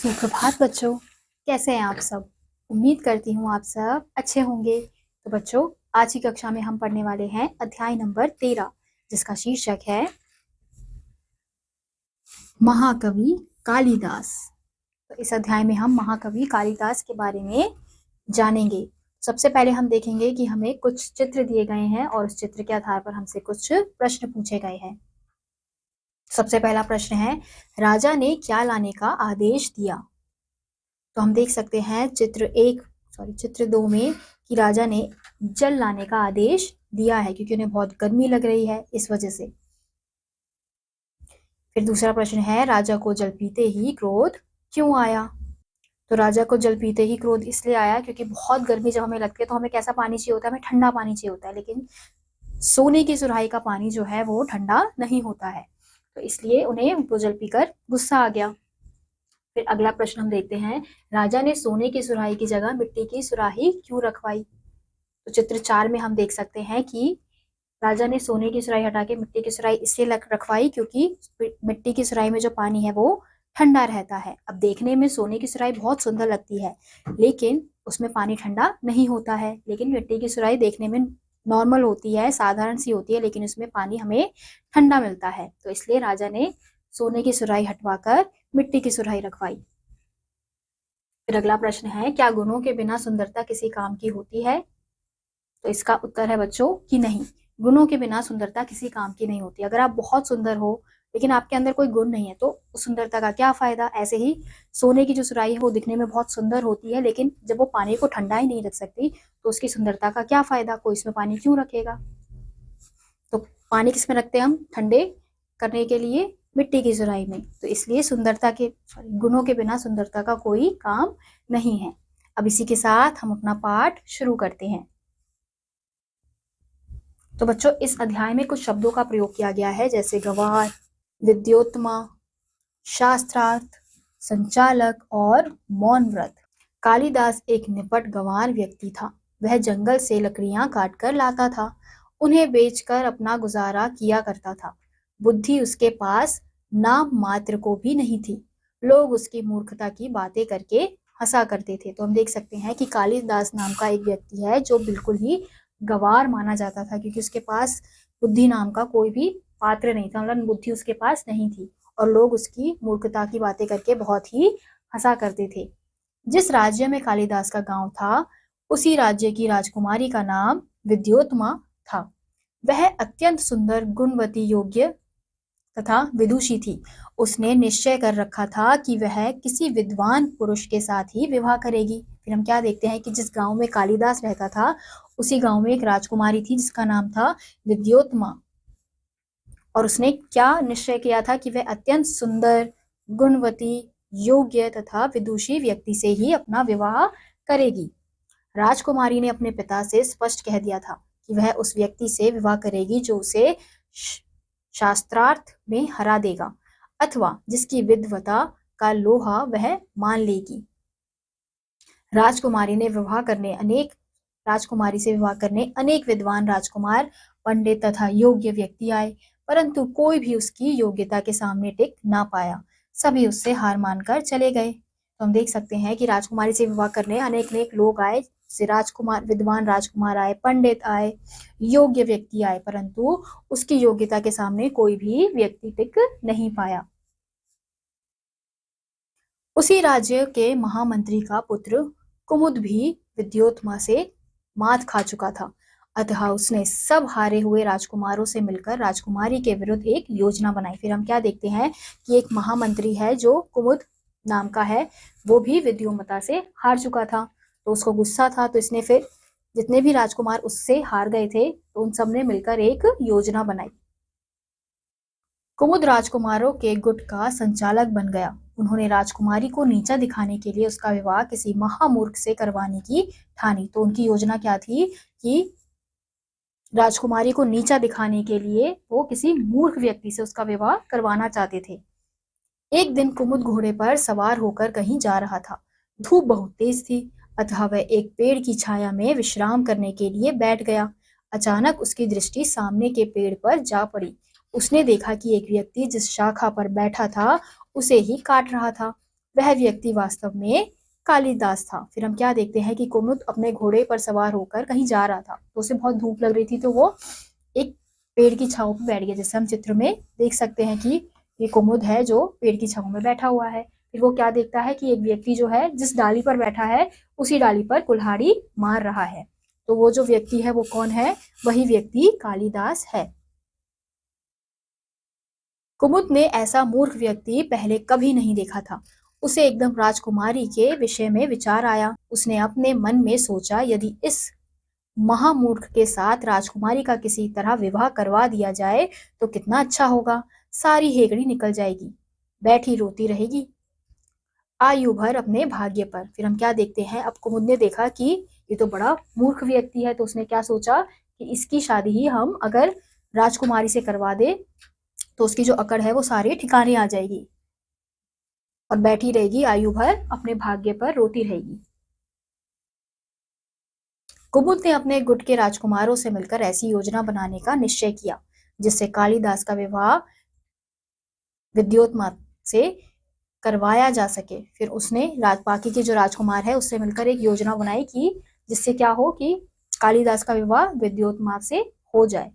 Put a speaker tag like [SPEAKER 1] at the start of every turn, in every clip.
[SPEAKER 1] सुप्रभात बच्चों, कैसे हैं आप सब। उम्मीद करती हूँ आप सब अच्छे होंगे। तो बच्चों, आज की कक्षा में हम पढ़ने वाले हैं अध्याय नंबर 13, जिसका शीर्षक है महाकवि कालिदास। तो इस अध्याय में हम महाकवि कालिदास के बारे में जानेंगे। सबसे पहले हम देखेंगे कि हमें कुछ चित्र दिए गए हैं और उस चित्र के आधार पर हमसे कुछ प्रश्न पूछे गए हैं। सबसे पहला प्रश्न है, राजा ने क्या लाने का आदेश दिया। तो हम देख सकते हैं चित्र 2 में कि राजा ने जल लाने का आदेश दिया है, क्योंकि उन्हें बहुत गर्मी लग रही है इस वजह से। फिर दूसरा प्रश्न है, राजा को जल पीते ही क्रोध क्यों आया। तो राजा को जल पीते ही क्रोध इसलिए आया क्योंकि बहुत गर्मी जब हमें लगती है तो हमें कैसा पानी चाहिए होता है, हमें ठंडा पानी चाहिए होता है, लेकिन सोने की सुराही का पानी जो है वो ठंडा नहीं होता है, तो इसलिए उन्हें वो जल पीकर गुस्सा आ गया। फिर अगला प्रश्न हम देखते हैं, राजा ने सोने की सुराही की जगह मिट्टी की सुराही क्यों रखवाई। तो चित्र 4 में हम देख सकते हैं कि राजा ने सोने की सुराही हटा के मिट्टी की सुराही इसलिए रखवाई क्योंकि मिट्टी की सुराही में जो पानी है वो ठंडा रहता है। अब देखने में सोने की सुराही बहुत सुंदर लगती है, लेकिन उसमें पानी ठंडा नहीं होता है। लेकिन मिट्टी की सुराही देखने में नॉर्मल होती है, साधारण सी होती है, लेकिन उसमें पानी हमें ठंडा मिलता है। तो इसलिए राजा ने सोने की सुराही हटवाकर मिट्टी की सुराही रखवाई। फिर अगला प्रश्न है, क्या गुणों के बिना सुंदरता किसी काम की होती है। तो इसका उत्तर है बच्चों कि नहीं, गुणों के बिना सुंदरता किसी काम की नहीं होती। अगर आप बहुत सुंदर हो लेकिन आपके अंदर कोई गुण नहीं है तो उस सुंदरता का क्या फायदा। ऐसे ही सोने की जो सुराही है वो दिखने में बहुत सुंदर होती है, लेकिन जब वो पानी को ठंडा ही नहीं रख सकती तो उसकी सुंदरता का क्या फायदा, कोई इसमें पानी क्यों रखेगा। तो पानी किसमें रखते हैं हम, ठंडे करने के लिए मिट्टी की सुराही में। तो इसलिए गुणों के बिना सुंदरता का कोई काम नहीं है। अब इसी के साथ हम अपना पाठ शुरू करते हैं। तो बच्चों, इस अध्याय में कुछ शब्दों का प्रयोग किया गया है, जैसे गवार, विद्योत्मा, शास्त्रार्थ, संचालक और मौन व्रत। कालिदास एक निपट गंवार व्यक्ति था। वह जंगल से लकड़ियां काटकर लाता था, उन्हें बेचकर अपना गुजारा किया करता था। बुद्धि उसके पास नाम मात्र को भी नहीं थी। लोग उसकी मूर्खता की बातें करके हंसा करते थे। तो हम देख सकते हैं कि कालिदास नाम का एक व्यक्ति है जो बिल्कुल ही गंवार माना जाता था, क्योंकि उसके पास बुद्धि नाम का कोई भी पात्र नहीं था, मतलब बुद्धि उसके पास नहीं थी, और लोग उसकी मूर्खता की बातें करके बहुत ही हंसा करते थे। जिस राज्य में कालिदास का गांव था, उसी राज्य की राजकुमारी का नाम विद्योत्मा था। वह अत्यंत सुंदर, गुणवती, योग्य तथा विदुषी थी। उसने निश्चय कर रखा था कि वह किसी विद्वान पुरुष के साथ ही विवाह करेगी। फिर हम क्या देखते हैं कि जिस गांव में कालिदास रहता था उसी गांव में एक राजकुमारी थी जिसका नाम था विद्योत्मा, और उसने क्या निश्चय किया था कि वह अत्यंत सुंदर, गुणवती, योग्य तथा विदुषी व्यक्ति से ही अपना विवाह करेगी। राजकुमारी ने अपने पिता से स्पष्ट कह दिया था कि वह उस व्यक्ति से विवाह करेगी जो उसे शास्त्रार्थ में हरा देगा, अथवा जिसकी विद्वता का लोहा वह मान लेगी। राजकुमारी से विवाह करने अनेक विद्वान राजकुमार, पंडित तथा योग्य व्यक्ति आए, परंतु कोई भी उसकी योग्यता के सामने टिक ना पाया। सभी उससे हार मानकर चले गए। तो हम देख सकते हैं कि राजकुमारी से विवाह करने अनेक लोग आए, विद्वान राजकुमार आए, पंडित आए, योग्य व्यक्ति आए, परंतु उसकी योग्यता के सामने कोई भी व्यक्ति टिक नहीं पाया। उसी राज्य के महामंत्री का पुत्र कुमुद भी विद्योत्मा से मात खा चुका था, अतः उसने सब हारे हुए राजकुमारों से मिलकर राजकुमारी के विरुद्ध एक योजना बनाई। फिर हम क्या देखते हैं कि एक महामंत्री है जो कुमुद नाम का है, वो भी विद्योत्मा से हार चुका था, तो उसको गुस्सा था, तो इसने फिर जितने भी राजकुमार उससे हार गए थे तो उन सब ने मिलकर एक योजना बनाई। कुमुद राजकुमारों के गुट का संचालक बन गया। उन्होंने राजकुमारी को नीचा दिखाने के लिए उसका विवाह किसी महामूर्ख से करवाने की ठानी। तो उनकी योजना क्या थी कि राजकुमारी को नीचा दिखाने के लिए वो किसी मूर्ख व्यक्ति से उसका विवाह करवाना चाहते थे। एक दिन कुमुद घोड़े पर सवार होकर कहीं जा रहा था। धूप बहुत तेज थी, अतः वह एक पेड़ की छाया में विश्राम करने के लिए बैठ गया। अचानक उसकी दृष्टि सामने के पेड़ पर जा पड़ी। उसने देखा कि एक व्यक्ति जिस शाखा पर बैठा था उसे ही काट रहा था। वह व्यक्ति वास्तव में कालिदास था। फिर हम क्या देखते हैं कि कुमुद अपने घोड़े पर सवार होकर कहीं जा रहा था, तो उसे बहुत धूप लग रही थी, तो वो एक पेड़ की छांव पर बैठ गया। जैसे हम चित्र में देख सकते हैं कि ये कुमुद है जो पेड़ की छांव में बैठा हुआ है। फिर वो क्या देखता है कि एक व्यक्ति जो है जिस डाली पर बैठा है उसी डाली पर कुल्हाड़ी मार रहा है। तो वो जो व्यक्ति है वो कौन है? वही व्यक्ति कालिदास है। कुमुद ने ऐसा मूर्ख व्यक्ति पहले कभी नहीं देखा था। उसे एकदम राजकुमारी के विषय में विचार आया। उसने अपने मन में सोचा, यदि इस महामूर्ख के साथ राजकुमारी का किसी तरह विवाह करवा दिया जाए तो कितना अच्छा होगा। सारी हेगड़ी निकल जाएगी, बैठी रोती रहेगी आयु भर अपने भाग्य पर। फिर हम क्या देखते हैं, अब कुमुद ने देखा कि ये तो बड़ा मूर्ख व्यक्ति है, तो उसने क्या सोचा कि इसकी शादी ही हम अगर राजकुमारी से करवा दे तो उसकी जो अकड़ है वो सारी ठिकाने आ जाएगी और बैठी रहेगी आयु भर अपने भाग्य पर रोती रहेगी। कुमुद ने अपने गुट के राजकुमारों से मिलकर ऐसी योजना बनाने का निश्चय किया जिससे कालिदास का विवाह विद्योत्मा से करवाया जा सके। फिर उसने बाकी के जो राजकुमार है उससे मिलकर एक योजना बनाई कि जिससे क्या हो कि कालिदास का विवाह विद्योत्मा से हो जाए।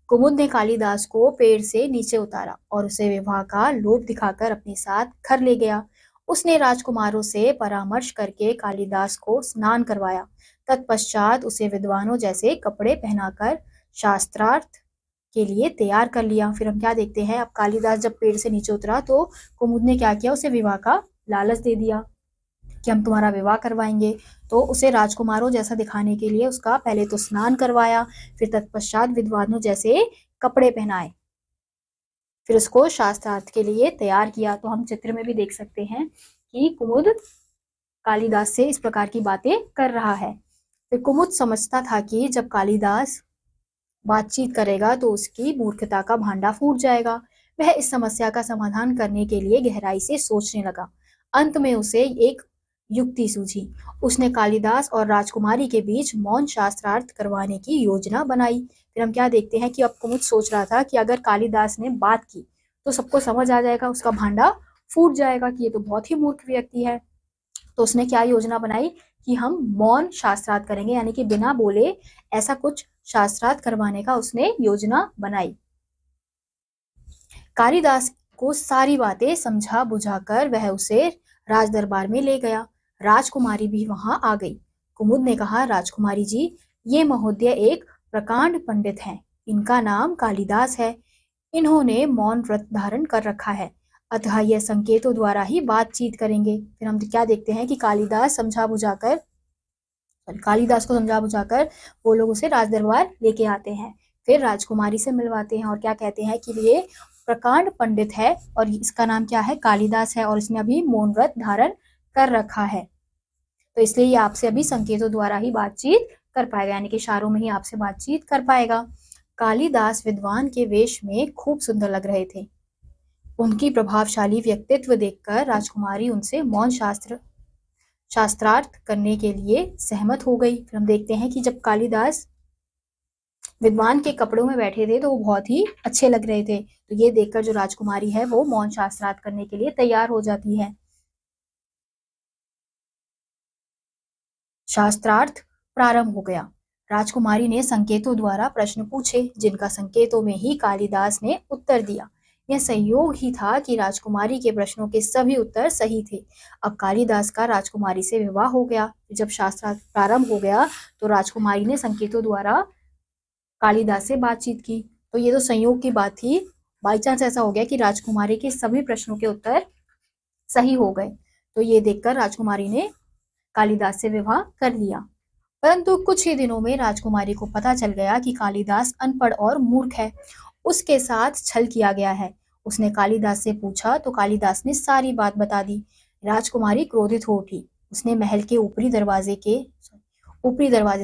[SPEAKER 1] कुमुद ने कालिदास को पेड़ से नीचे उतारा और उसे विवाह का लोभ दिखाकर अपने साथ घर ले गया। उसने राजकुमारों से परामर्श करके कालिदास को स्नान करवाया। तत्पश्चात उसे विद्वानों जैसे कपड़े पहनाकर शास्त्रार्थ के लिए तैयार कर लिया। फिर हम क्या देखते हैं, अब कालिदास जब पेड़ से नीचे उतरा तो कुमुद ने क्या किया, उसे विवाह का लालच दे दिया कि हम तुम्हारा विवाह करवाएंगे। तो उसे राजकुमारों जैसा दिखाने के लिए उसका पहले तो स्नान करवाया, फिर तत्पश्चात विद्वानों जैसे कपड़े पहनाए, फिर उसको शास्त्रार्थ के लिए तैयार किया। तो हम चित्र में भी देख सकते हैं कि कुमुद कालिदास से इस प्रकार की बातें कर रहा है। फिर कुमुद समझता था कि जब कालिदास बातचीत करेगा तो उसकी मूर्खता का भांडा फूट जाएगा। वह इस समस्या का समाधान करने के लिए गहराई से सोचने लगा। अंत में उसे एक युक्ति सूझी। उसने कालिदास और राजकुमारी के बीच मौन शास्त्रार्थ करवाने की योजना बनाई। फिर हम क्या देखते हैं कि अब कुमुद सोच रहा था कि अगर कालिदास ने बात की तो सबको समझ आ जाएगा, उसका भांडा फूट जाएगा कि ये तो बहुत ही मूर्ख व्यक्ति है। तो उसने क्या योजना बनाई कि हम मौन शास्त्रार्थ करेंगे, यानी कि बिना बोले ऐसा कुछ शास्त्रार्थ करवाने का उसने योजना बनाई। कालिदास को सारी बातें समझा बुझाकर वह उसे राज दरबार में ले गया। राजकुमारी भी वहां आ गई। कुमुद ने कहा, राजकुमारी जी, ये महोदय एक प्रकांड पंडित हैं। इनका नाम कालिदास है। इन्होंने मौन व्रत धारण कर रखा है, अतः यह संकेतों द्वारा ही बातचीत करेंगे। फिर हम क्या देखते हैं कि कालिदास को समझा बुझाकर वो लोग उसे राज दरबार लेके आते हैं, फिर राजकुमारी से मिलवाते हैं और क्या कहते हैं कि ये प्रकांड पंडित है और इसका नाम क्या है, कालिदास है, और इसने अभी मौन व्रत धारण कर रखा है, तो इसलिए ये आपसे अभी संकेतों द्वारा ही बातचीत कर पाएगा, यानी कि इशारों में ही आपसे बातचीत कर पाएगा। कालिदास विद्वान के वेश में खूब सुंदर लग रहे थे। उनकी प्रभावशाली व्यक्तित्व देखकर राजकुमारी उनसे मौन शास्त्रार्थ करने के लिए सहमत हो गई। फिर हम देखते हैं कि जब कालिदास विद्वान के कपड़ों में बैठे थे तो वो बहुत ही अच्छे लग रहे थे, तो ये देखकर जो राजकुमारी है वो मौन शास्त्रार्थ करने के लिए तैयार हो जाती है। शास्त्रार्थ प्रारंभ हो गया। राजकुमारी ने संकेतों द्वारा प्रश्न पूछे, जिनका संकेतों में ही कालिदास ने उत्तर दिया। यह संयोग ही था कि राजकुमारी के प्रश्नों के सभी उत्तर सही थे। अब कालिदास का राजकुमारी से विवाह हो गया। जब शास्त्रार्थ प्रारंभ हो गया तो राजकुमारी ने संकेतों द्वारा कालिदास से बातचीत की, तो ये तो संयोग की बात थी। बाई चांस ऐसा हो गया कि राजकुमारी के सभी प्रश्नों के उत्तर सही हो गए, तो ये देखकर राजकुमारी ने कालिदास से विवाह कर लिया। परंतु कुछ ही दिनों में राजकुमारी को पता चल गया कि कालिदास अनपढ़ और मूर्ख है। उसके साथ छल किया गया है। उसने कालिदास से पूछा तो कालिदास ने सारी बात बता दी। राजकुमारी क्रोधित हो उठी। उसने महल के ऊपरी दरवाजे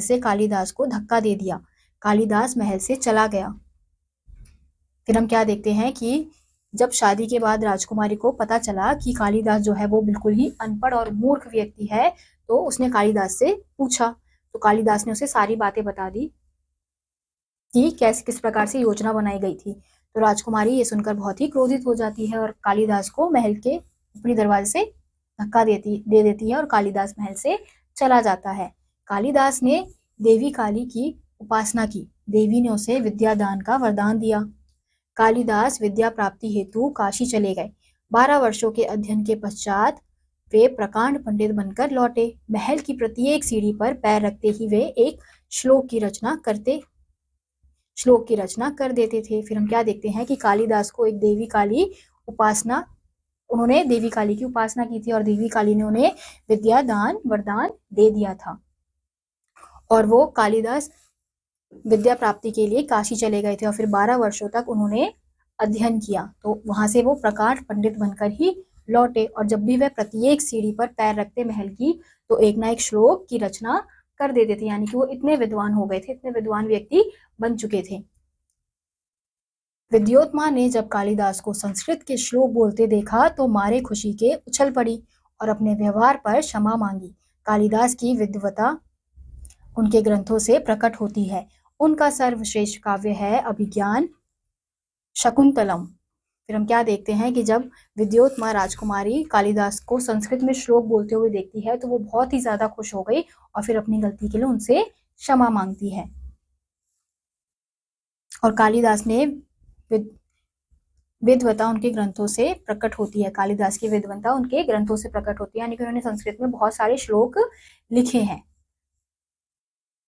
[SPEAKER 1] से कालिदास को धक्का दे दिया। कालिदास महल से चला गया। फिर हम क्या देखते हैं कि जब शादी के बाद राजकुमारी को पता चला कि कालिदास जो है वो बिल्कुल ही अनपढ़ और मूर्ख व्यक्ति है, तो उसने कालिदास से पूछा, तो कालिदास ने उसे सारी बातें बता दी कि कैसे किस प्रकार से योजना बनाई गई थी। तो राजकुमारी ये सुनकर बहुत ही क्रोधित हो जाती है और कालिदास को महल के अपनी दरवाजे से धक्का दे देती है और कालिदास महल से चला जाता है। कालिदास ने देवी काली की उपासना की। देवी ने उसे विद्यादान का वरदान दिया। कालिदास विद्या प्राप्ति हेतु काशी चले गए। 12 वर्षों के अध्ययन के पश्चात वे प्रकांड पंडित बनकर लौटे। महल की प्रत्येक सीढ़ी पर पैर रखते ही वे एक श्लोक की रचना कर देते थे। फिर हम क्या देखते हैं कि कालिदास को एक उन्होंने देवी काली की उपासना की थी और देवी काली ने उन्हें विद्या दान वरदान दे दिया था और वो कालिदास विद्या प्राप्ति के लिए काशी चले गए थे और फिर 12 वर्षों तक उन्होंने अध्ययन किया। तो वहां से वो प्रकांड पंडित बनकर ही लौटे और जब भी वह प्रत्येक सीढ़ी पर पैर रखते महल की तो एक ना एक श्लोक की रचना कर देते थे, यानी कि वो इतने विद्वान हो गए थे, इतने विद्वान व्यक्ति बन चुके थे। विद्योत्मा ने जब कालिदास को संस्कृत के श्लोक बोलते देखा तो मारे खुशी के उछल पड़ी और अपने व्यवहार पर क्षमा मांगी। कालिदास की विद्वता उनके ग्रंथों से प्रकट होती है। उनका सर्वश्रेष्ठ काव्य है अभिज्ञान शकुंतलम। फिर हम क्या देखते हैं कि जब विद्योत्मा राजकुमारी कालिदास को संस्कृत में श्लोक बोलते हुए देखती है तो वो बहुत ही ज्यादा खुश हो गई और फिर अपनी गलती के लिए उनसे क्षमा मांगती है। और कालिदास ने विद्वता उनके ग्रंथों से प्रकट होती है। कालिदास की विद्वता उनके ग्रंथों से प्रकट होती है, यानी कि उन्होंने संस्कृत में बहुत सारे श्लोक लिखे हैं।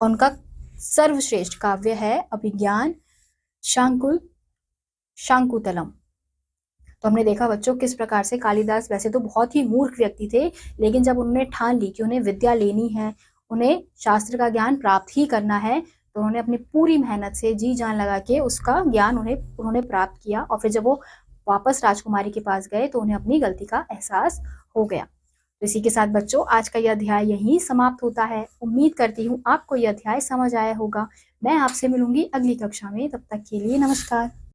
[SPEAKER 1] उनका सर्वश्रेष्ठ काव्य है अभिज्ञान शाकुंतलम। तो हमने देखा बच्चों किस प्रकार से कालिदास वैसे तो बहुत ही मूर्ख व्यक्ति थे, लेकिन जब उन्होंने ठान ली कि उन्हें विद्या लेनी है, उन्हें शास्त्र का ज्ञान प्राप्त ही करना है, तो उन्होंने अपनी पूरी मेहनत से जी जान लगा के उसका ज्ञान उन्होंने प्राप्त किया और फिर जब वो वापस राजकुमारी के पास गए तो उन्हें अपनी गलती का एहसास हो गया। तो इसी के साथ बच्चों आज का यह अध्याय यहीं समाप्त होता है। उम्मीद करती हूँ आपको यह अध्याय समझ आया होगा। मैं आपसे मिलूंगी अगली कक्षा में, तब तक के लिए नमस्कार।